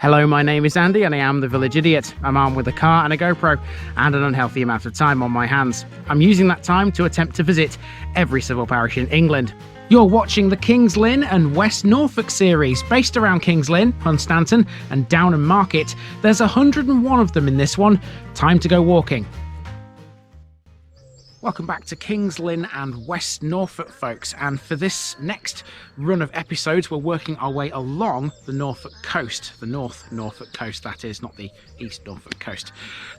Hello, my name is Andy and I am the Village Idiot. I'm armed with a car and a GoPro and an unhealthy amount of time on my hands. I'm using that time to attempt to visit every civil parish in England. You're watching the Kings Lynn and West Norfolk series based around Kings Lynn, Hunstanton and Downham Market. There's 101 of them in this one. Time to go walking. Welcome back to Kings Lynn and West Norfolk, folks, and for this next run of episodes we're working our way along the Norfolk Coast, the North Norfolk Coast that is, not the East Norfolk Coast.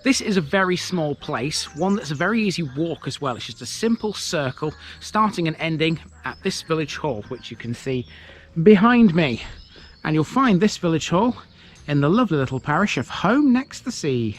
This is a very small place, one that's a very easy walk as well. It's just a simple circle starting and ending at this village hall, which you can see behind me, and you'll find this village hall in the lovely little parish of Holme-next-the-Sea.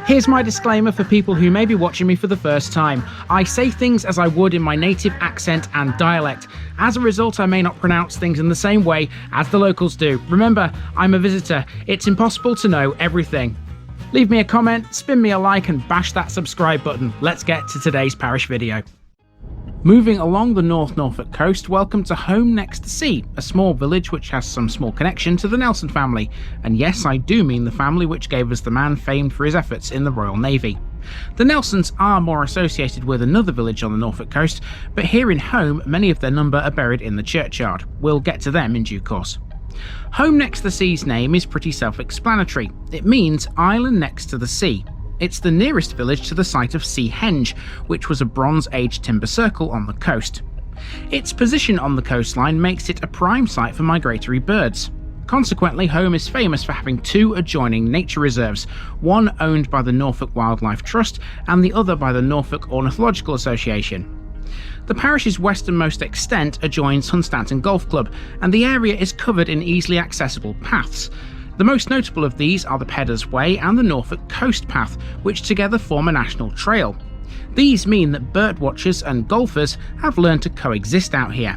Here's my disclaimer for people who may be watching me for the first time. I say things as I would in my native accent and dialect. As a result, I may not pronounce things in the same way as the locals do. Remember, I'm a visitor. It's impossible to know everything. Leave me a comment, spin me a like and bash that subscribe button. Let's get to today's parish video. Moving along the North Norfolk coast, welcome to Holme-next-the-Sea, a small village which has some small connection to the Nelson family. And yes, I do mean the family which gave us the man famed for his efforts in the Royal Navy. The Nelsons are more associated with another village on the Norfolk coast, but here in Holme, many of their number are buried in the churchyard. We'll get to them in due course. Holme-next-the-Sea's name is pretty self-explanatory. It means island next to the sea. It's the nearest village to the site of Seahenge, which was a Bronze Age timber circle on the coast. Its position on the coastline makes it a prime site for migratory birds. Consequently, Holme is famous for having two adjoining nature reserves, one owned by the Norfolk Wildlife Trust and the other by the Norfolk Ornithological Association. The parish's westernmost extent adjoins Hunstanton Golf Club, and the area is covered in easily accessible paths. The most notable of these are the Peddar's Way and the Norfolk Coast Path, which together form a national trail. These mean that birdwatchers and golfers have learned to coexist out here.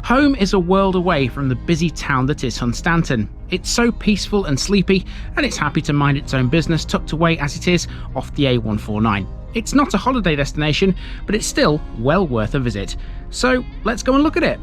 Holme is a world away from the busy town that is Hunstanton. It's so peaceful and sleepy, and it's happy to mind its own business tucked away as it is off the A149. It's not a holiday destination, but it's still well worth a visit. So let's go and look at it.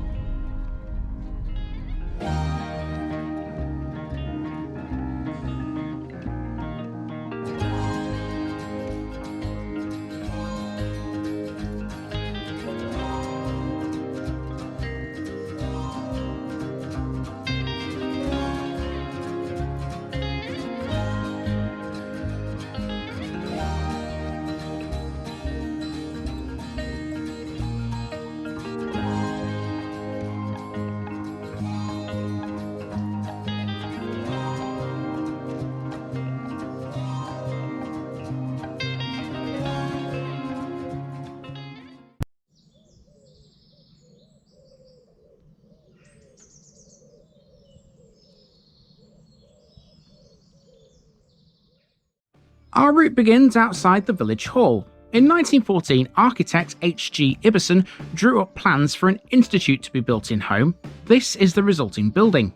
Our route begins outside the village hall. In 1914, architect H.G. Ibbison drew up plans for an institute to be built in Holme. This is the resulting building.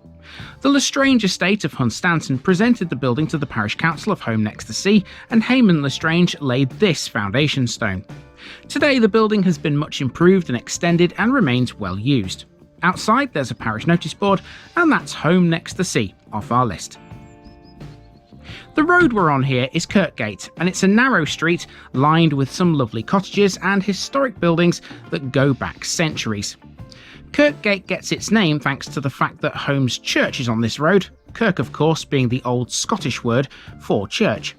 The Lestrange estate of Hunstanton presented the building to the parish council of Holme-next-the-Sea, and Hayman Lestrange laid this foundation stone. Today the building has been much improved and extended and remains well used. Outside there's a parish notice board, and that's Holme-next-the-Sea off our list. The road we're on here is Kirkgate, and it's a narrow street lined with some lovely cottages and historic buildings that go back centuries. Kirkgate gets its name thanks to the fact that Holme's church is on this road, kirk of course being the old Scottish word for church.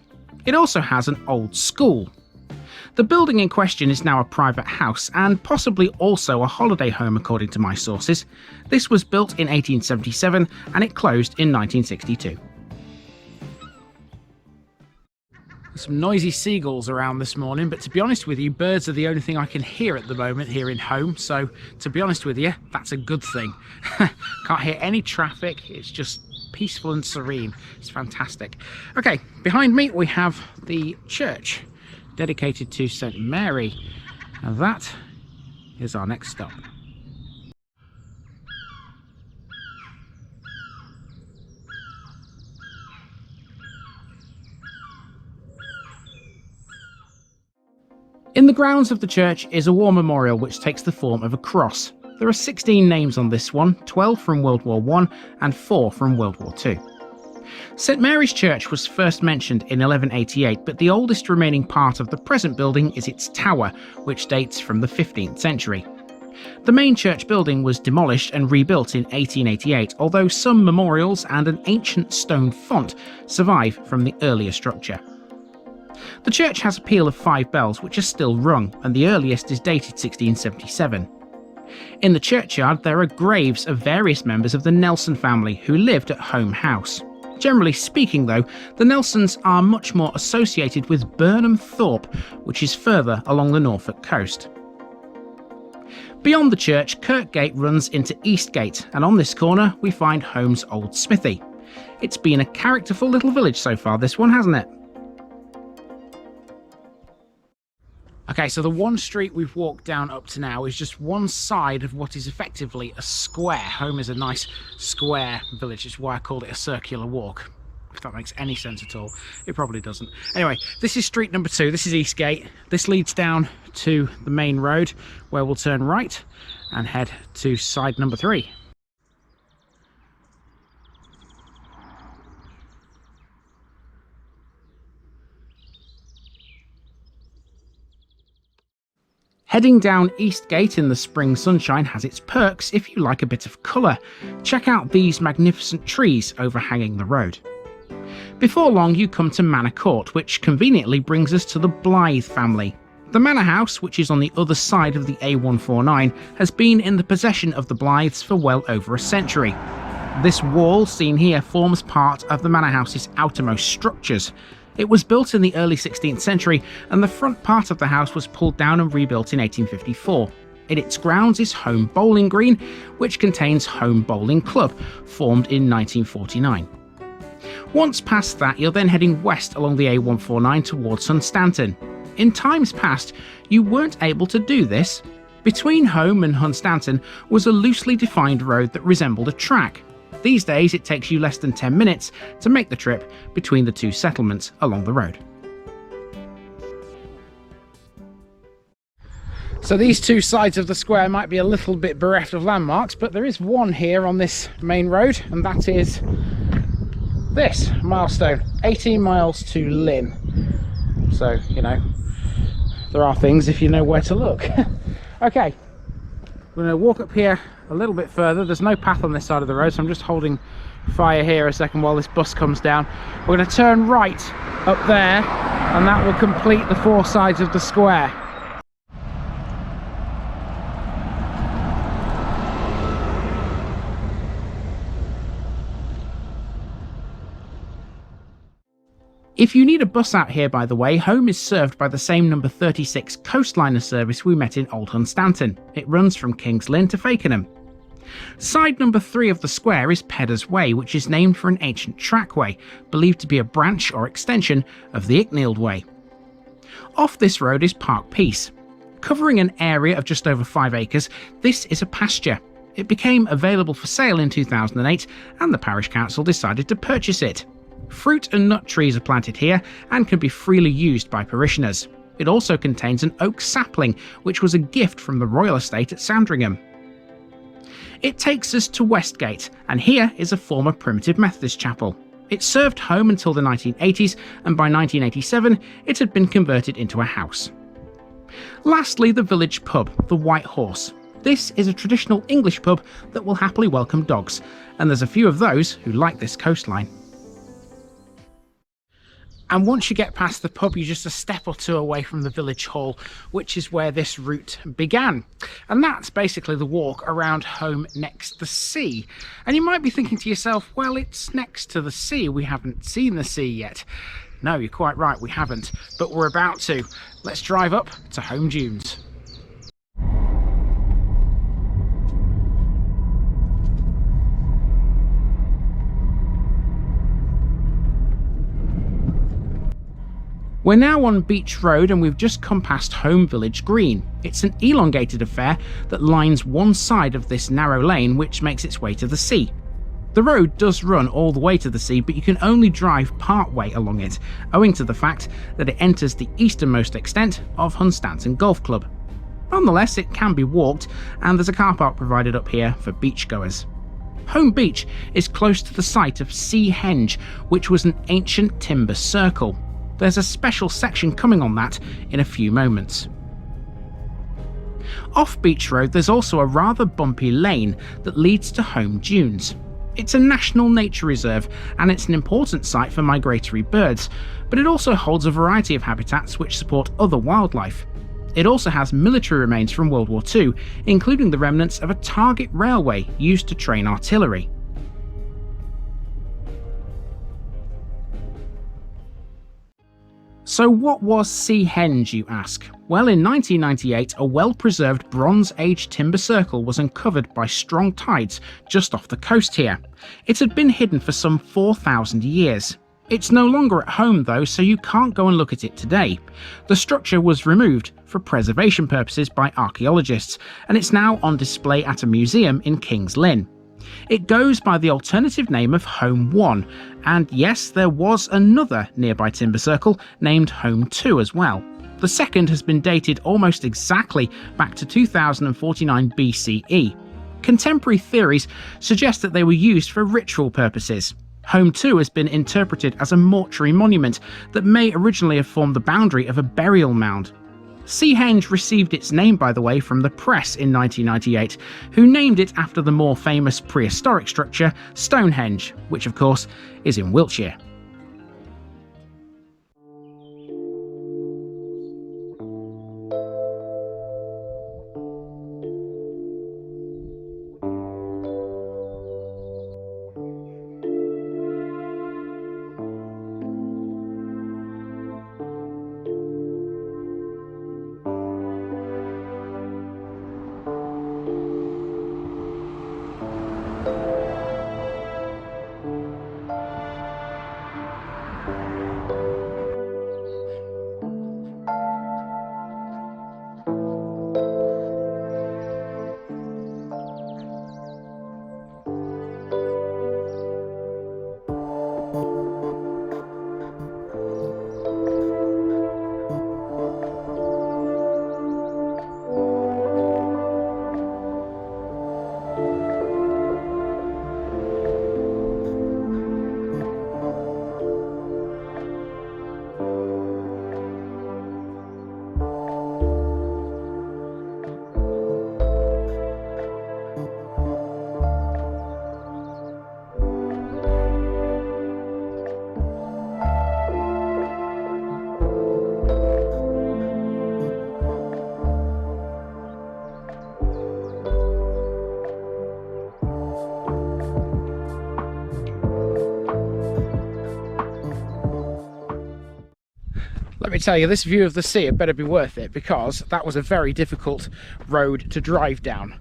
It also has an old school. The building in question is now a private house and possibly also a holiday home according to my sources. This was built in 1877 and it closed in 1962. Some noisy seagulls around this morning, but to be honest with you, birds are the only thing I can hear at the moment here in Holme, so to be honest with you, that's a good thing. Can't hear any traffic, it's just peaceful and serene. It's fantastic. Okay, behind me we have the church dedicated to St Mary, and that is our next stop. In the grounds of the church is a war memorial which takes the form of a cross. There are 16 names on this one, 12 from World War I and 4 from World War II. St Mary's Church was first mentioned in 1188, but the oldest remaining part of the present building is its tower, which dates from the 15th century. The main church building was demolished and rebuilt in 1888, although some memorials and an ancient stone font survive from the earlier structure. The church has a peal of 5 bells which are still rung, and the earliest is dated 1677. In the churchyard there are graves of various members of the Nelson family who lived at Holme House. Generally speaking though, the Nelsons are much more associated with Burnham Thorpe, which is further along the Norfolk coast. Beyond the church, Kirkgate runs into Eastgate, and on this corner we find Holme's old smithy. It's been a characterful little village so far, this one, hasn't it? Okay, so the one street we've walked down up to now is just one side of what is effectively a square. Holme is a nice square village, it's why I called it a circular walk. If that makes any sense at all. It probably doesn't. Anyway, this is street number 2, this is Eastgate. This leads down to the main road where we'll turn right and head to side number 3. Heading down Eastgate in the spring sunshine has its perks if you like a bit of colour. Check out these magnificent trees overhanging the road. Before long you come to Manor Court, which conveniently brings us to the Blythe family. The manor house, which is on the other side of the A149, has been in the possession of the Blythes for well over a century. This wall seen here forms part of the manor house's outermost structures. It was built in the early 16th century, and the front part of the house was pulled down and rebuilt in 1854. In its grounds is Holme Bowling Green, which contains Holme Bowling Club, formed in 1949. Once past that, you're then heading west along the A149 towards Hunstanton. In times past, you weren't able to do this. Between Holme and Hunstanton was a loosely defined road that resembled a track. These days it takes you less than 10 minutes to make the trip between the two settlements along the road. So these two sides of the square might be a little bit bereft of landmarks, but there is one here on this main road, and that is this milestone, 18 miles to Lynn. So, you know, there are things if you know where to look. Okay, we're going to walk up here a little bit further. There's no path on this side of the road, so I'm just holding fire here a second while this bus comes down. We're going to turn right up there, and that will complete the 4 sides of the square. If you need a bus out here, by the way, Holme is served by the same number 36 coastliner service we met in Old Hunstanton. It runs from King's Lynn to Fakenham. Side number 3 of the square is Peddar's Way, which is named for an ancient trackway, believed to be a branch or extension of the Icknield Way. Off this road is Park Peace. Covering an area of just over 5 acres, this is a pasture. It became available for sale in 2008, and the parish council decided to purchase it. Fruit and nut trees are planted here and can be freely used by parishioners. It also contains an oak sapling, which was a gift from the royal estate at Sandringham. It takes us to Westgate, and here is a former primitive Methodist chapel. It served Holme until the 1980s, and by 1987 it had been converted into a house. Lastly, the village pub, the White Horse. This is a traditional English pub that will happily welcome dogs, and there's a few of those who like this coastline. And once you get past the pub, you're just a step or two away from the village hall, which is where this route began. And that's basically the walk around Holme-next-the-Sea. And you might be thinking to yourself, well, it's next to the sea, we haven't seen the sea yet. No, you're quite right, we haven't, but we're about to. Let's drive up to Holme Dunes. We're now on Beach Road and we've just come past Holme Village Green. It's an elongated affair that lines one side of this narrow lane which makes its way to the sea. The road does run all the way to the sea, but you can only drive part way along it, owing to the fact that it enters the easternmost extent of Hunstanton Golf Club. Nonetheless, it can be walked, and there's a car park provided up here for beachgoers. Holme Beach is close to the site of Seahenge, which was an ancient timber circle. There's a special section coming on that in a few moments. Off Beach Road there's also a rather bumpy lane that leads to Holme Dunes. It's a national nature reserve and it's an important site for migratory birds, but it also holds a variety of habitats which support other wildlife. It also has military remains from World War II, including the remnants of a target railway used to train artillery. So what was Seahenge, you ask? Well, in 1998, a well-preserved Bronze Age timber circle was uncovered by strong tides just off the coast here. It had been hidden for some 4,000 years. It's no longer at home though, so you can't go and look at it today. The structure was removed for preservation purposes by archaeologists, and it's now on display at a museum in King's Lynn. It goes by the alternative name of Holme 1, and yes, there was another nearby timber circle named Holme 2 as well. The second has been dated almost exactly back to 2049 BCE. Contemporary theories suggest that they were used for ritual purposes. Holme 2 has been interpreted as a mortuary monument that may originally have formed the boundary of a burial mound. Seahenge received its name, by the way, from the press in 1998, who named it after the more famous prehistoric structure Stonehenge, which of course is in Wiltshire. Let me tell you, this view of the sea had better be worth it, because that was a very difficult road to drive down.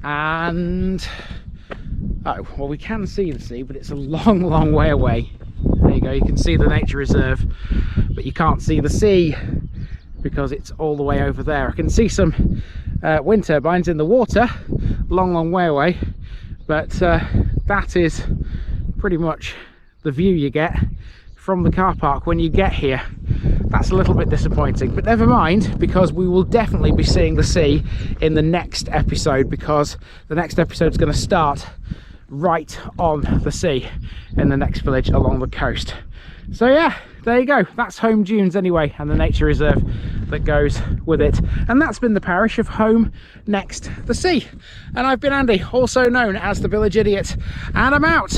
And oh, well, we can see the sea, but it's a long, long way away. There you go, you can see the nature reserve, but you can't see the sea because it's all the way over there. I can see some wind turbines in the water, long, long way away, but that is pretty much the view you get from the car park when you get here. That's a little bit disappointing, but never mind, because we will definitely be seeing the sea in the next episode, because the next episode is going to start right on the sea in the next village along the coast. So yeah, there you go, that's Holme Dunes anyway, and the nature reserve that goes with it. And that's been the parish of Holme-next-the-Sea, and I've been Andy, also known as the Village Idiot, and I'm out.